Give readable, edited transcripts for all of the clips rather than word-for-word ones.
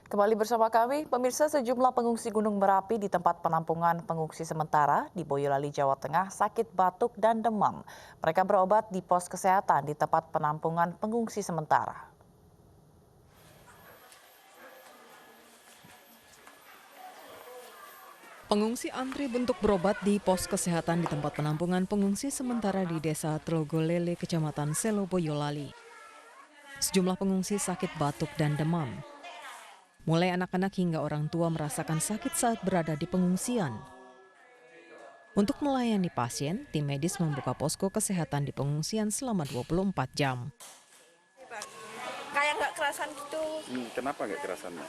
Kembali bersama kami, pemirsa, sejumlah pengungsi Gunung Merapi di tempat penampungan pengungsi sementara di Boyolali, Jawa Tengah sakit batuk dan demam. Mereka berobat di pos kesehatan di tempat penampungan pengungsi sementara. Pengungsi antri bentuk berobat di pos kesehatan di tempat penampungan pengungsi sementara di Desa Tlogolele, Kecamatan Selo, Boyolali. Sejumlah pengungsi sakit batuk dan demam. Mulai anak-anak hingga orang tua merasakan sakit saat berada di pengungsian. Untuk melayani pasien, tim medis membuka posko kesehatan di pengungsian selama 24 jam. Kayak nggak kerasan gitu. Kenapa nggak kerasannya?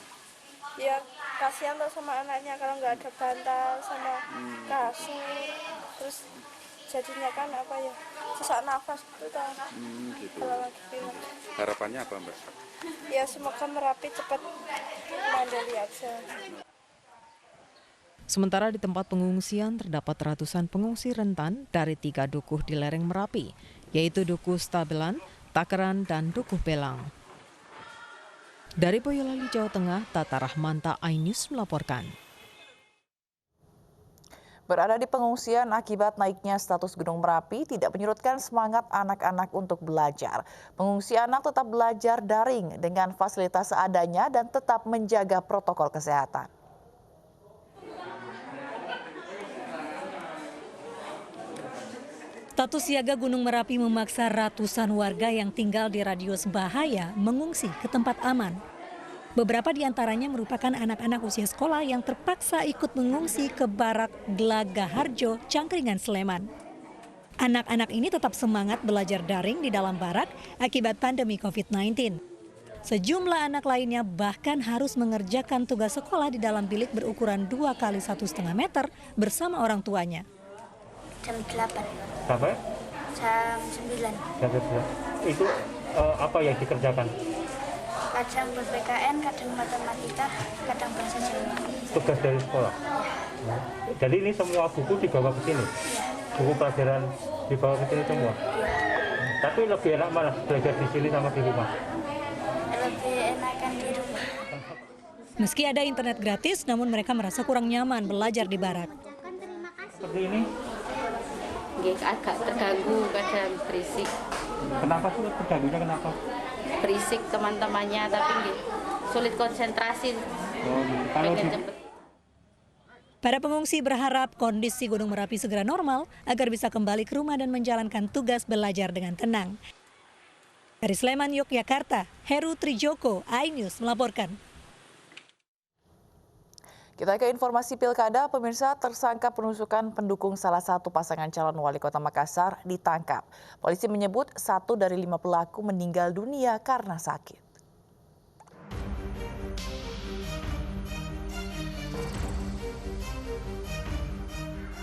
Ya kasihan tuh sama anaknya kalau nggak ada bantal sama kasur. Terus jadinya kan apa ya, sesak nafas gitu. Gitu. Kalau lagi pilek. Harapannya apa, Mbak? Ya semoga Merapi cepat mandiri aja. Sementara di tempat pengungsian terdapat ratusan pengungsi rentan dari 3 dukuh di lereng Merapi, yaitu Dukuh Stabelan, Takeran, dan Dukuh Belang. Dari Boyolali, Jawa Tengah, Tata Rahmanta, iNews melaporkan. Berada di pengungsian akibat naiknya status Gunung Merapi tidak menyurutkan semangat anak-anak untuk belajar. Pengungsi anak tetap belajar daring dengan fasilitas seadanya dan tetap menjaga protokol kesehatan. Status siaga Gunung Merapi memaksa ratusan warga yang tinggal di radius bahaya mengungsi ke tempat aman. Beberapa di antaranya merupakan anak-anak usia sekolah yang terpaksa ikut mengungsi ke Barak Glaga Harjo, Cangkringan, Sleman. Anak-anak ini tetap semangat belajar daring di dalam barak akibat pandemi COVID-19. Sejumlah anak lainnya bahkan harus mengerjakan tugas sekolah di dalam bilik berukuran 2 x 1,5 meter bersama orang tuanya. Jam 8. Sampai? Jam 9. Jam 9. Itu apa yang dikerjakan? Kadang PPKN, kadang matematika, kadang bahasa Jawa. Tugas dari sekolah? Ya. Jadi ini semua buku dibawa ke sini? Ya. Buku pelajaran dibawa ke sini semua? Ya. Tapi lebih enak mana belajar di sini sama di rumah? Lebih enakan di rumah. Meski ada internet gratis, namun mereka merasa kurang nyaman belajar di barak. Seperti ini? Agak terganggu, kadang berisik. Kenapa sih terganggunya, kenapa? Berisik teman-temannya, tapi sulit konsentrasi. Oh, kalau Para pengungsi berharap kondisi Gunung Merapi segera normal agar bisa kembali ke rumah dan menjalankan tugas belajar dengan tenang. Dari Sleman, Yogyakarta, Heru Trijoko, iNews melaporkan. Kita ke informasi pilkada, pemirsa, tersangka penusukan pendukung salah satu pasangan calon wali kota Makassar ditangkap. Polisi menyebut 1 dari 5 pelaku meninggal dunia karena sakit.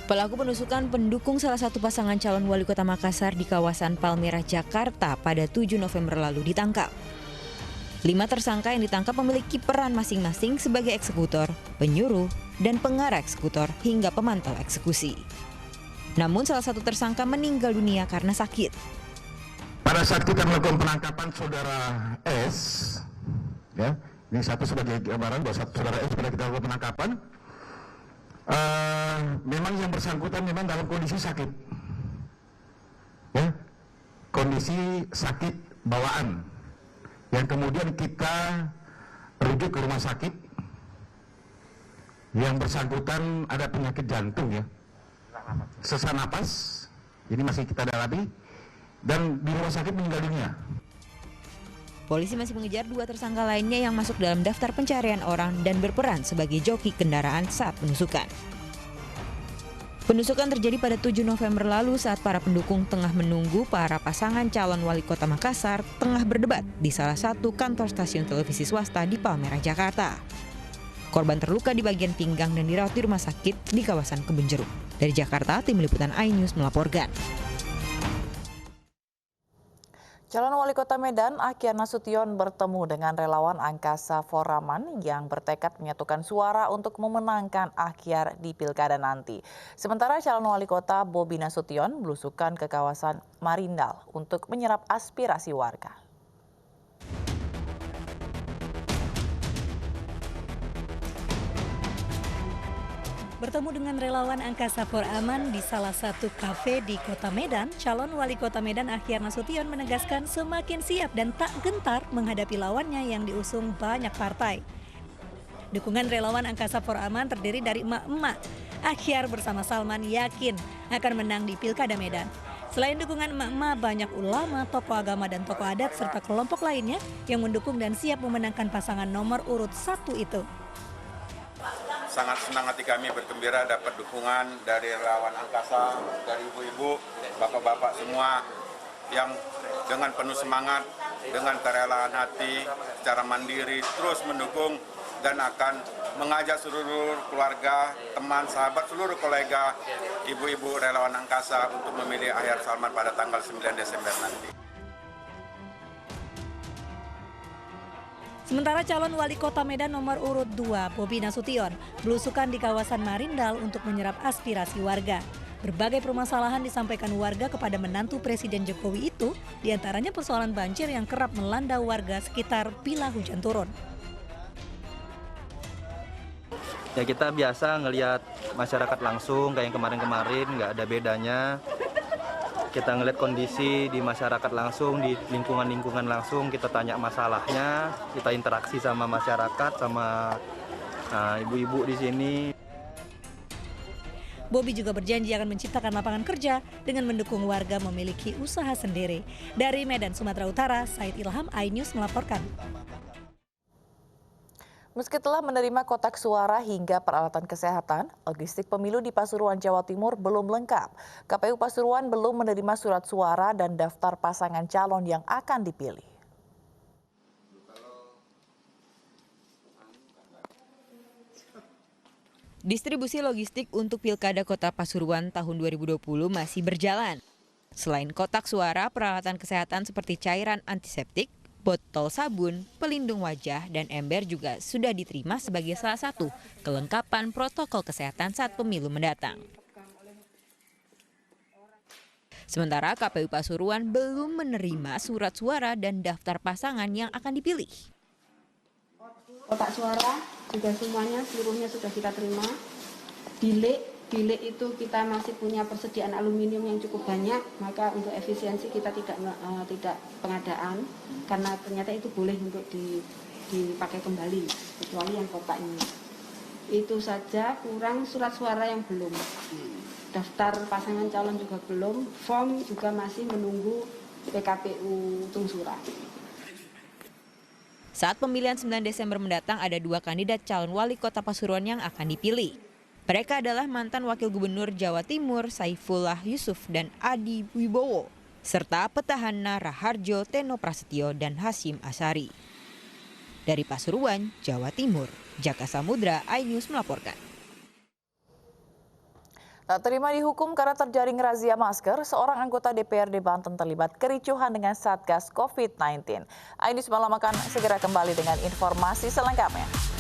Pelaku penusukan pendukung salah satu pasangan calon wali kota Makassar di kawasan Palmerah, Jakarta pada 7 November lalu ditangkap. 5 tersangka yang ditangkap memiliki peran masing-masing sebagai eksekutor, penyuruh, dan pengarah eksekutor hingga pemantau eksekusi. Namun salah satu tersangka meninggal dunia karena sakit. Pada saat kita melakukan penangkapan saudara S, ya, ini satu sebagai gambaran bahwa satu saudara S pada kita lakukan penangkapan, memang yang bersangkutan memang dalam kondisi sakit, ya, kondisi sakit bawaan. Yang kemudian kita rujuk ke rumah sakit. Yang bersangkutan ada penyakit jantung, ya, sesak napas, ini masih kita dalami, dan di rumah sakit meninggal dunia. Polisi masih mengejar 2 tersangka lainnya yang masuk dalam daftar pencarian orang dan berperan sebagai joki kendaraan saat penusukan. Penusukan terjadi pada 7 November lalu saat para pendukung tengah menunggu para pasangan calon wali kota Makassar tengah berdebat di salah satu kantor stasiun televisi swasta di Palmerah, Jakarta. Korban terluka di bagian pinggang dan dirawat di rumah sakit di kawasan Kebun Jeruk. Dari Jakarta, tim liputan iNews melaporkan. Calon Wali Kota Medan, Akhir Nasution bertemu dengan relawan Angkasa Foraman yang bertekad menyatukan suara untuk memenangkan Akhir di Pilkada nanti. Sementara calon Wali Kota Bobi Nasution belusukan ke kawasan Marindal untuk menyerap aspirasi warga. Bertemu dengan relawan Angkasa for Aman di salah satu kafe di Kota Medan, calon wali kota Medan Akhyar Nasution menegaskan semakin siap dan tak gentar menghadapi lawannya yang diusung banyak partai. Dukungan relawan Angkasa for Aman terdiri dari emak-emak. Akhyar bersama Salman yakin akan menang di Pilkada Medan. Selain dukungan emak-emak, banyak ulama, tokoh agama dan tokoh adat serta kelompok lainnya yang mendukung dan siap memenangkan pasangan nomor urut 1 itu. Sangat senang hati kami bergembira dapat dukungan dari relawan Angkasa, dari ibu-ibu, bapak-bapak semua yang dengan penuh semangat, dengan kerelaan hati, secara mandiri terus mendukung dan akan mengajak seluruh keluarga, teman, sahabat, seluruh kolega, ibu-ibu relawan Angkasa untuk memilih Akhyar Salman pada tanggal 9 Desember nanti. Sementara calon wali kota Medan nomor urut 2, Bobi Nasution, belusukan di kawasan Marindal untuk menyerap aspirasi warga. Berbagai permasalahan disampaikan warga kepada menantu Presiden Jokowi itu, diantaranya persoalan banjir yang kerap melanda warga sekitar bila hujan turun. Ya kita biasa ngelihat masyarakat langsung kayak yang kemarin-kemarin, nggak ada bedanya. Kita ngelihat kondisi di masyarakat langsung, di lingkungan-lingkungan langsung, kita tanya masalahnya, kita interaksi sama masyarakat, sama ibu-ibu di sini. Bobi juga berjanji akan menciptakan lapangan kerja dengan mendukung warga memiliki usaha sendiri. Dari Medan, Sumatera Utara, Said Ilham, iNews melaporkan. Meski telah menerima kotak suara hingga peralatan kesehatan, logistik pemilu di Pasuruan, Jawa Timur belum lengkap. KPU Pasuruan belum menerima surat suara dan daftar pasangan calon yang akan dipilih. Distribusi logistik untuk Pilkada Kota Pasuruan tahun 2020 masih berjalan. Selain kotak suara, peralatan kesehatan seperti cairan antiseptik, botol sabun, pelindung wajah, dan ember juga sudah diterima sebagai salah satu kelengkapan protokol kesehatan saat pemilu mendatang. Sementara KPU Pasuruan belum menerima surat suara dan daftar pasangan yang akan dipilih. Kotak suara juga semuanya seluruhnya sudah kita terima. Bilik itu kita masih punya persediaan aluminium yang cukup banyak, maka untuk efisiensi kita tidak pengadaan karena ternyata itu boleh untuk dipakai kembali kecuali yang kotak ini. Itu saja, kurang surat suara yang belum. Daftar pasangan calon juga belum, form juga masih menunggu PKPU Tungsura. Saat pemilihan 9 Desember mendatang ada 2 kandidat calon wali kota Pasuruan yang akan dipilih. Mereka adalah mantan Wakil Gubernur Jawa Timur Saifullah Yusuf dan Adi Wibowo, serta petahana Raharjo Teno Prasetyo dan Hasyim Asyari. Dari Pasuruan, Jawa Timur, Jaka Samudra, iNews melaporkan. Tak terima dihukum karena terjaring razia masker, seorang anggota DPRD Banten terlibat kericuhan dengan Satgas COVID-19. iNews Malam akan segera kembali dengan informasi selengkapnya.